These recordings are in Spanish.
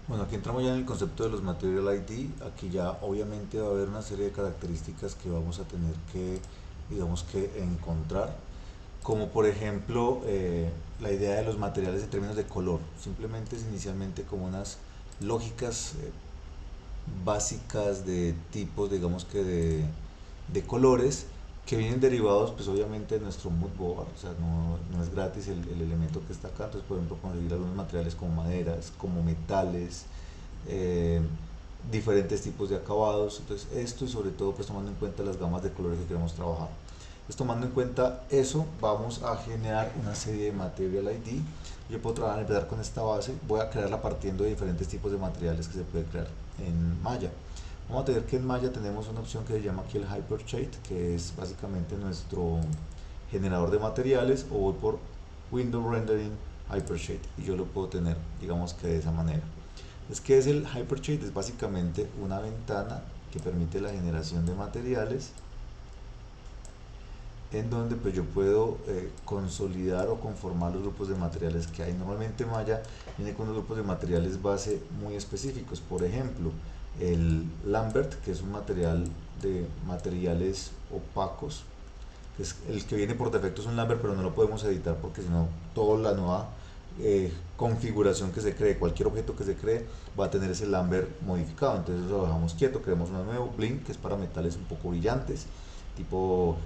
Bueno, aquí entramos ya en el concepto de los Material ID. Aquí ya obviamente va a haber una serie de características que vamos a tener que, digamos que encontrar, como por ejemplo la idea de los materiales en términos de color. Simplemente es inicialmente como unas lógicas básicas de tipos, digamos que de colores que vienen derivados pues obviamente de nuestro mood board. O sea, no es gratis el elemento que está acá. Entonces, por ejemplo, conseguir algunos materiales como maderas, como metales, eh, diferentes tipos de acabados. Entonces, esto, y sobre todo pues tomando en cuenta las gamas de colores que queremos trabajar. Entonces, tomando en cuenta eso, vamos a generar una serie de Material ID. Yo puedo trabajar, empezar con esta base. Voy a crearla partiendo de diferentes tipos de materiales que se puede crear en Maya. Vamos a tener que en Maya tenemos una opción que se llama aquí el Hypershade, que es básicamente nuestro generador de materiales. O voy por Window Rendering Hypershade y yo lo puedo tener, digamos que de esa manera. Es que es el Hypershade, es básicamente una ventana que permite la generación de materiales, en donde pues yo puedo consolidar o conformar los grupos de materiales que hay. Normalmente Maya viene con unos grupos de materiales base muy específicos. Por ejemplo, el Lambert, que es un material de materiales opacos, que es el que viene por defecto, es un Lambert, pero no lo podemos editar porque si no toda la nueva configuración que se cree, cualquier objeto que se cree va a tener ese Lambert modificado. Entonces lo dejamos quieto, creamos uno nuevo, Blink, que es para metales un poco brillantes, tipo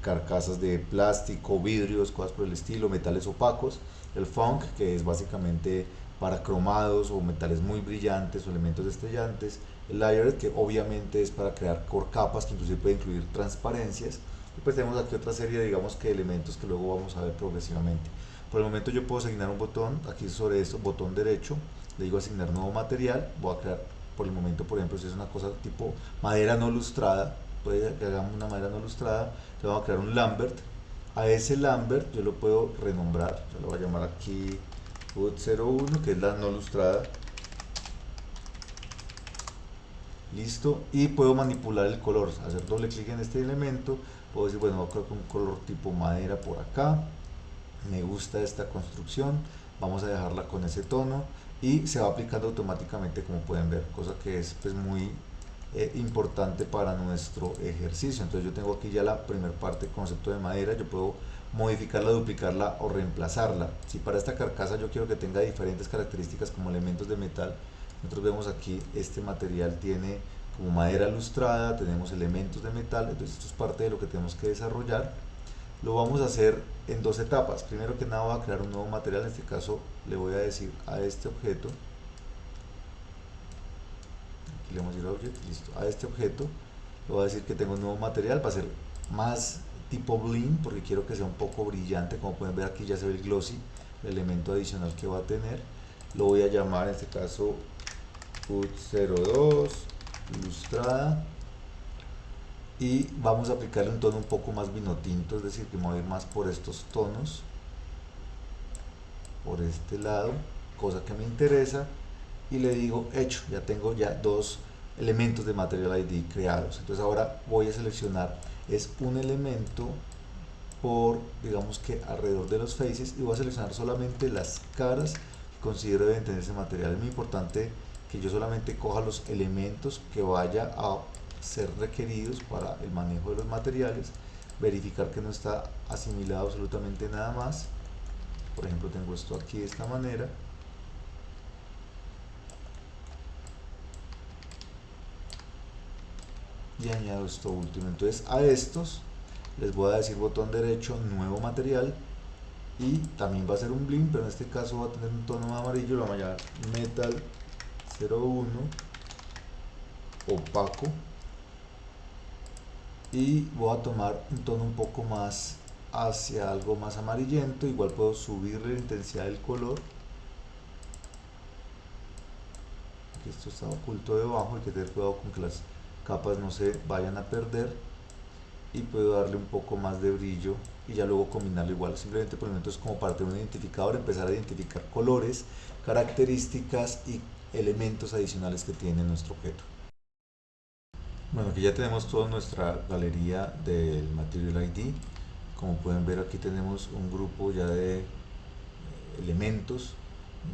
carcasas de plástico, vidrios, cosas por el estilo, metales opacos. El Funk, que es básicamente para cromados o metales muy brillantes o elementos destellantes. El Layered, que obviamente es para crear core capas, que inclusive puede incluir transparencias. Y pues tenemos aquí otra serie, digamos que elementos que luego vamos a ver progresivamente. Por el momento yo puedo asignar un botón, aquí sobre esto, botón derecho, le digo asignar nuevo material. Voy a crear por el momento, por ejemplo, si es una cosa tipo madera no lustrada, puede que hagamos una madera no lustrada, le vamos a crear un Lambert. A ese Lambert yo lo puedo renombrar, yo lo voy a llamar aquí UD01, que es la no lustrada. Listo, y puedo manipular el color, hacer doble clic en este elemento. Puedo decir, bueno, voy a colocar un color tipo madera por acá, me gusta esta construcción, vamos a dejarla con ese tono y se va aplicando automáticamente, como pueden ver, cosa que es pues muy importante para nuestro ejercicio. Entonces yo tengo aquí ya la primera parte, concepto de madera. Yo puedo modificarla, duplicarla o reemplazarla. Si para esta carcasa yo quiero que tenga diferentes características como elementos de metal, nosotros vemos aquí este material tiene como madera lustrada, tenemos elementos de metal. Entonces esto es parte de lo que tenemos que desarrollar. Lo vamos a hacer en dos etapas. Primero que nada voy a crear un nuevo material. En este caso le voy a decir a este objeto, aquí le vamos a ir a Object, listo, a este objeto le voy a decir que tengo un nuevo material. Va a ser más tipo bling porque quiero que sea un poco brillante. Como pueden ver aquí ya se ve el glossy, el elemento adicional que va a tener. Lo voy a llamar en este caso UT02 ilustrada, y vamos a aplicarle un tono un poco más vino tinto, es decir, que me voy a ir más por estos tonos, por este lado, cosa que me interesa. Y le digo hecho, ya tengo ya dos elementos de Material ID creados. Entonces ahora voy a seleccionar es un elemento por, digamos que alrededor de los faces, y voy a seleccionar solamente las caras que considero deben tener ese material. Es muy importante que yo solamente coja los elementos que vaya a ser requeridos para el manejo de los materiales, verificar que no está asimilado absolutamente nada más. Por ejemplo, tengo esto aquí de esta manera y añado esto último. Entonces a estos les voy a decir botón derecho, nuevo material, y también va a ser un blink, pero en este caso va a tener un tono amarillo. Lo vamos a llamar metal 01 opaco, y voy a tomar un tono un poco más hacia algo más amarillento. Igual puedo subirle la intensidad del color, que esto está oculto debajo, hay que tener cuidado con que las capas no se vayan a perder, y puedo darle un poco más de brillo y ya luego combinarlo igual. Simplemente por el momento es como para tener un identificador, empezar a identificar colores, características y elementos adicionales que tiene nuestro objeto. Bueno, aquí ya tenemos toda nuestra galería del Material ID. Como pueden ver, aquí tenemos un grupo ya de elementos.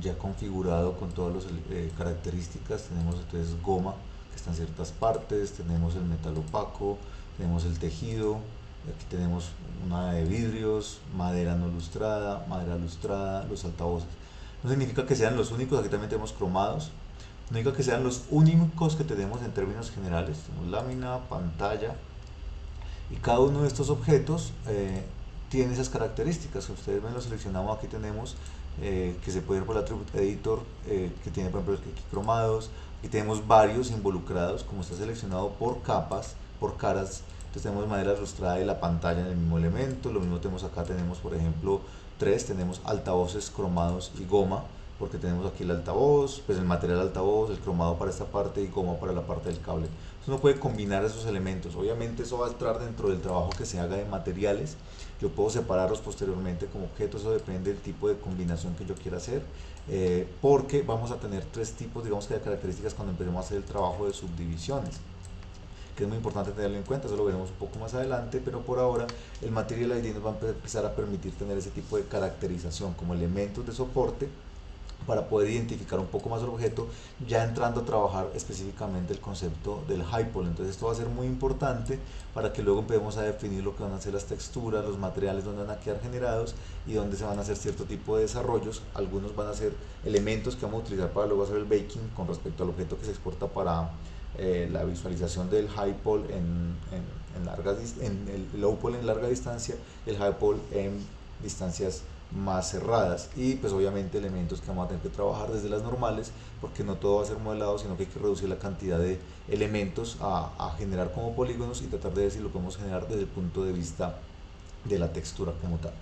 ya configurado con todas las características. Tenemos entonces goma que está en ciertas partes, tenemos el metal opaco, tenemos el tejido, aquí tenemos una de vidrios, madera no lustrada, madera lustrada, los altavoces. No significa que sean los únicos, aquí también tenemos cromados. No significa que sean los únicos que tenemos en términos generales. Tenemos lámina, pantalla, y cada uno de estos objetos tiene esas características. Ustedes ven, lo seleccionamos, aquí tenemos que se puede ir por el Attribute Editor, que tiene por ejemplo aquí cromados. Aquí tenemos varios involucrados, como está seleccionado por capas, por caras. Entonces tenemos madera ilustrada y la pantalla en el mismo elemento. Lo mismo tenemos acá, tenemos por ejemplo tenemos altavoces, cromados y goma, porque tenemos aquí el altavoz, pues el material altavoz, el cromado para esta parte y goma para la parte del cable. Entonces uno puede combinar esos elementos. Obviamente eso va a entrar dentro del trabajo que se haga de materiales. Yo puedo separarlos posteriormente como objetos, eso depende del tipo de combinación que yo quiera hacer, porque vamos a tener tres tipos, digamos que de características cuando empecemos a hacer el trabajo de subdivisiones, que es muy importante tenerlo en cuenta. Eso lo veremos un poco más adelante, pero por ahora el Material ID nos va a empezar a permitir tener ese tipo de caracterización como elementos de soporte para poder identificar un poco más el objeto, ya entrando a trabajar específicamente el concepto del Hypol. Entonces esto va a ser muy importante para que luego empecemos a definir lo que van a ser las texturas, los materiales donde van a quedar generados y donde se van a hacer cierto tipo de desarrollos. Algunos van a ser elementos que vamos a utilizar para luego hacer el baking con respecto al objeto que se exporta para la visualización del Hypol en el low pole en larga distancia, el high pole en distancias más cerradas, y pues obviamente elementos que vamos a tener que trabajar desde las normales, porque no todo va a ser modelado, sino que hay que reducir la cantidad de elementos a generar como polígonos y tratar de ver si lo podemos generar desde el punto de vista de la textura como tal.